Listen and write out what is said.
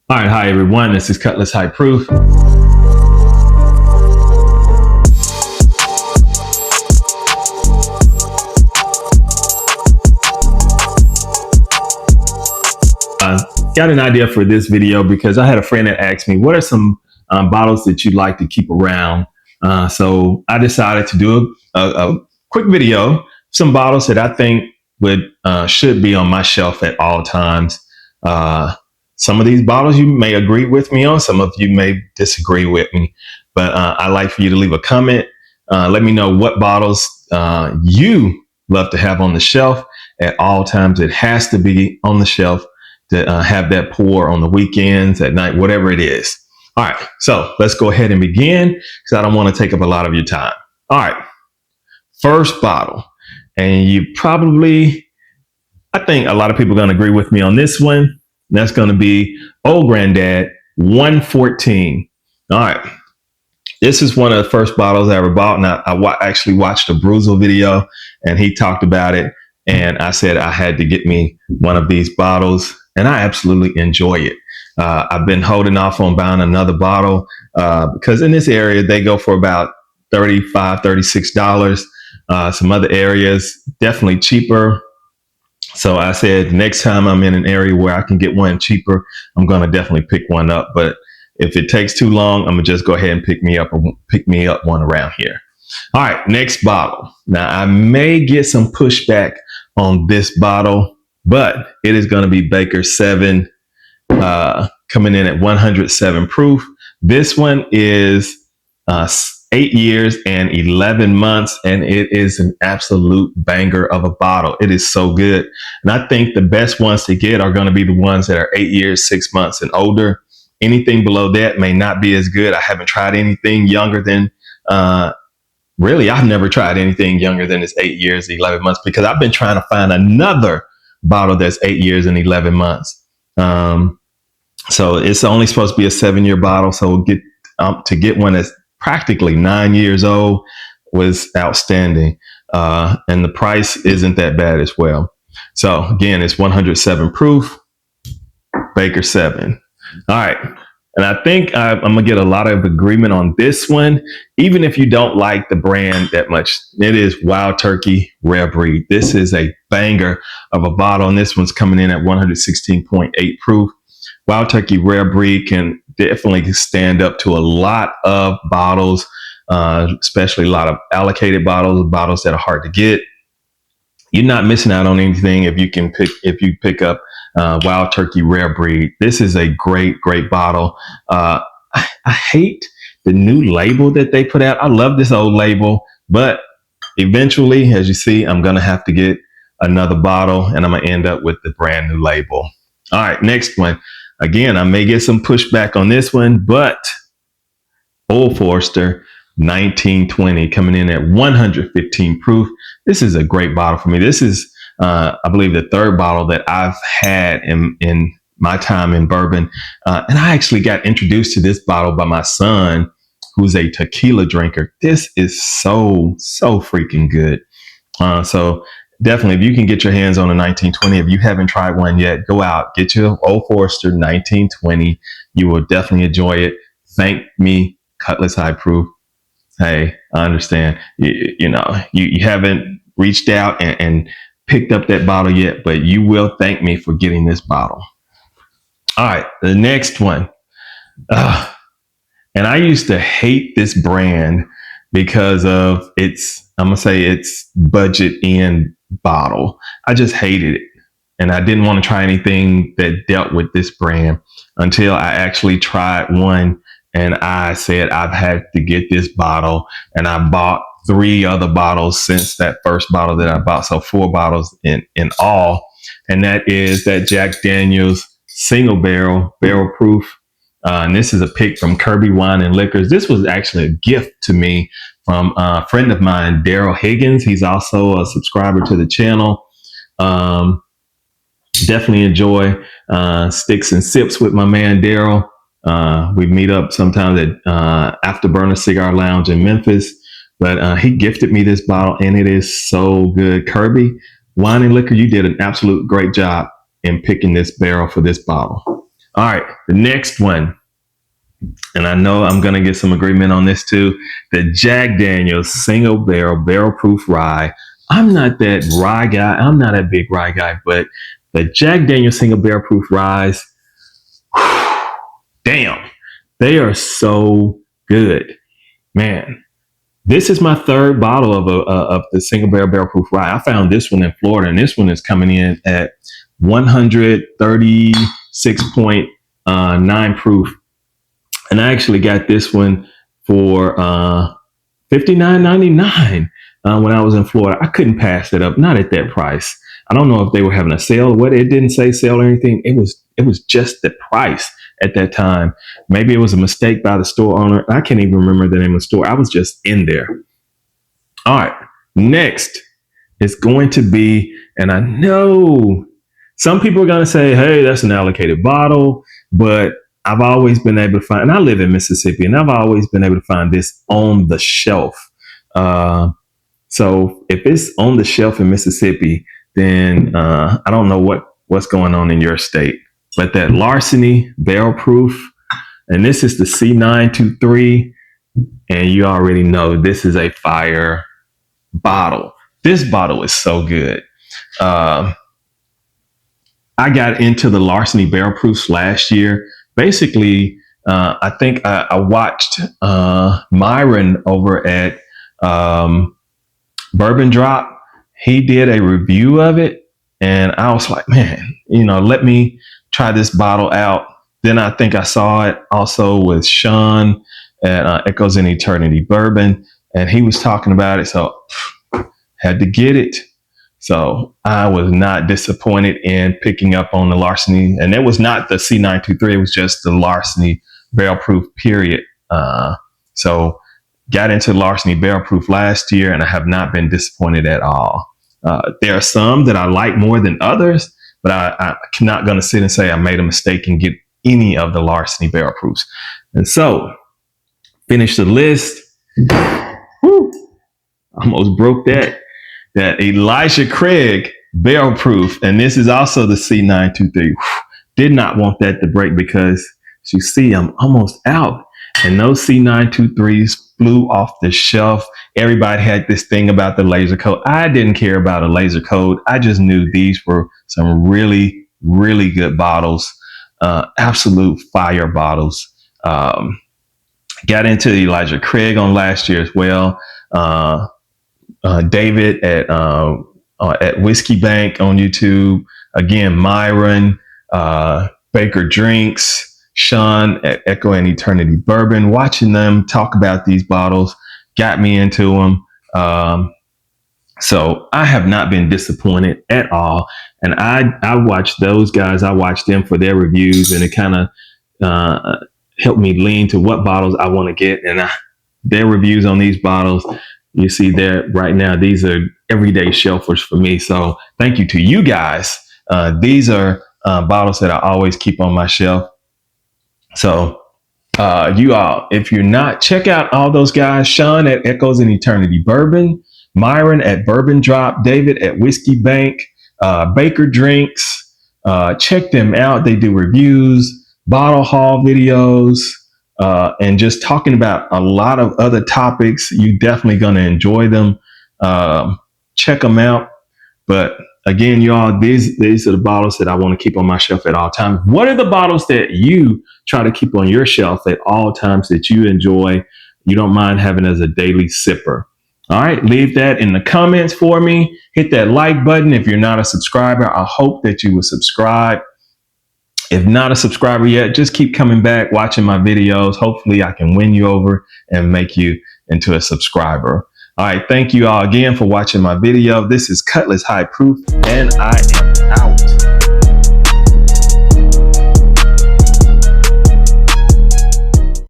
All right, hi everyone. This is Cutlass High Proof. Got an idea for this video because I had a friend that asked me, what are some bottles that you'd like to keep around? So I decided to do a quick video, some bottles that I think should be on my shelf at all times. Some of these bottles you may agree with me on, some of you may disagree with me, but I'd like for you to leave a comment. Let me know what bottles you love to have on the shelf at all times. It has to be on the shelf to have that pour on the weekends, at night, whatever it is. All right, so let's go ahead and begin because I don't want to take up a lot of your time. All right, first bottle. And I think a lot of people are going to agree with me on this one. That's going to be Old Grandad 114. All right. This is one of the first bottles I ever bought. And I actually watched a Bruzel video and he talked about it. And I said I had to get me one of these bottles. And I absolutely enjoy it. I've been holding off on buying another bottle because in this area, they go for about $35, $36. Some other areas, definitely cheaper. So I said, next time I'm in an area where I can get one cheaper, I'm going to definitely pick one up. But if it takes too long, I'm going to just go ahead and pick me up one around here. All right, next bottle. Now, I may get some pushback on this bottle, but it is going to be Baker 7 coming in at 107 proof. This one is 8 years and 11 months, and it is an absolute banger of a bottle. It is so good. And I think the best ones to get are going to be the ones that are 8 years, 6 months and older. Anything below that may not be as good. I haven't tried anything younger than, really, I've never tried anything younger than this 8 years, 11 months, because I've been trying to find another bottle that's 8 years and 11 months. So it's only supposed to be a 7-year bottle. So to get one that's practically 9 years old was outstanding. And the price isn't that bad as well. So again, it's 107 proof, Baker 7. All right. And I think I'm going to get a lot of agreement on this one, even if you don't like the brand that much. It is Wild Turkey Rare Breed. This is a banger of a bottle, and this one's coming in at 116.8 proof. Wild Turkey Rare Breed can definitely stand up to a lot of bottles, especially a lot of allocated bottles that are hard to get. You're not missing out on anything if you pick up Wild Turkey Rare Breed. This is a great bottle. I hate the new label that they put out. I love this old label, but eventually, as you see, I'm going to have to get another bottle and I'm going to end up with the brand new label. All right, next one. Again, I may get some pushback on this one, but Old Forester 1920 coming in at 115 proof. This is a great bottle for me. This is, I believe, the third bottle that I've had in my time in bourbon. And I actually got introduced to this bottle by my son, who's a tequila drinker. This is so freaking good. So definitely, if you can get your hands on a 1920, if you haven't tried one yet, go out, get your Old Forester 1920. You will definitely enjoy it. Thank me, Cutlass High Proof. Hey, I understand. You haven't reached out and picked up that bottle yet, but you will thank me for getting this bottle. All right, the next one. And I used to hate this brand because of its budget end bottle. I just hated it. And I didn't want to try anything that dealt with this brand until I actually tried one. And I said, I've had to get this bottle. And I bought 3 other bottles since that first bottle that I bought. So 4 bottles in all. And that is that Jack Daniel's single barrel proof. And this is a pick from Kirby Wine and Liquors. This was actually a gift to me from a friend of mine, Daryl Higgins. He's also a subscriber to the channel. Definitely enjoy sticks and sips with my man, Daryl. We meet up sometimes at Afterburner Cigar Lounge in Memphis. But he gifted me this bottle, and it is so good. Kirby Wine and Liquor, you did an absolute great job in picking this barrel for this bottle. All right, the next one, and I know I'm gonna get some agreement on this too. The Jack Daniel's single barrel proof rye. I'm not that rye guy. I'm not a big rye guy, but the Jack Daniel's single barrel proof ryes, damn, they are so good, man. This is my third bottle of the single barrel proof rye. I found this one in Florida, and this one is coming in at 136.9 proof. And I actually got this one for $59.99 when I was in Florida. I couldn't pass it up, not at that price. I don't know if they were having a sale or what. It didn't say sale or anything. It was just the price at that time. Maybe it was a mistake by the store owner. I can't even remember the name of the store. I was just in there. All right. Next is going to be, and I know some people are going to say, hey, that's an allocated bottle, but I've always been able to find, and I live in Mississippi, and I've always been able to find this on the shelf. So if it's on the shelf in Mississippi, then I don't know what's going on in your state. But that Larceny barrel proof, and this is the C923, and you already know this is a fire bottle. This bottle is so good. I got into the Larceny barrel proofs last year. Basically, I think I watched Myron over at Bourbon Drop. He did a review of it, and I was like, man, let me try this bottle out. Then I think I saw it also with Sean at Echoes in Eternity Bourbon, and he was talking about it, so had to get it. So I was not disappointed in picking up on the Larceny, and it was not the C923. It was just the Larceny barrel proof, period. So got into Larceny barrel proof last year, and I have not been disappointed at all. There are some that I like more than others, but I'm not going to sit and say I made a mistake and get any of the Larceny barrel proofs. And so finish the list. Whew, almost broke that Elijah Craig barrel proof. And this is also the C923. Did not want that to break because, as you see, I'm almost out. And those C923s flew off the shelf. Everybody had this thing about the laser coat. I didn't care about a laser coat. I just knew these were some really, really good bottles. Absolute fire bottles. Got into Elijah Craig on last year as well. David at Whiskey Bank on YouTube. Again, Myron, Baker Drinks, Sean at Echo and Eternity Bourbon. Watching them talk about these bottles got me into them. So I have not been disappointed at all. And I watched those guys. I watched them for their reviews, and it kind of helped me lean to what bottles I want to get. And their reviews on these bottles, you see there right now, these are everyday shelfers for me. So thank you to you guys. These are bottles that I always keep on my shelf. So you all, if you're not, check out all those guys. Sean at Echoes in Eternity Bourbon, Myron at Bourbon Drop, David at Whiskey Bank, Baker Drinks. Check them out. They do reviews, bottle haul videos, and just talking about a lot of other topics. You definitely going to enjoy them. Check them out. But again, y'all, these are the bottles that I want to keep on my shelf at all times. What are the bottles that you try to keep on your shelf at all times that you enjoy, you don't mind having as a daily sipper? All right, leave that in the comments for me. Hit that like button if you're not a subscriber. I hope that you will subscribe. If not a subscriber yet, just keep coming back, watching my videos. Hopefully I can win you over and make you into a subscriber. All right, thank you all again for watching my video. This is Cutlass High Proof, and I am out.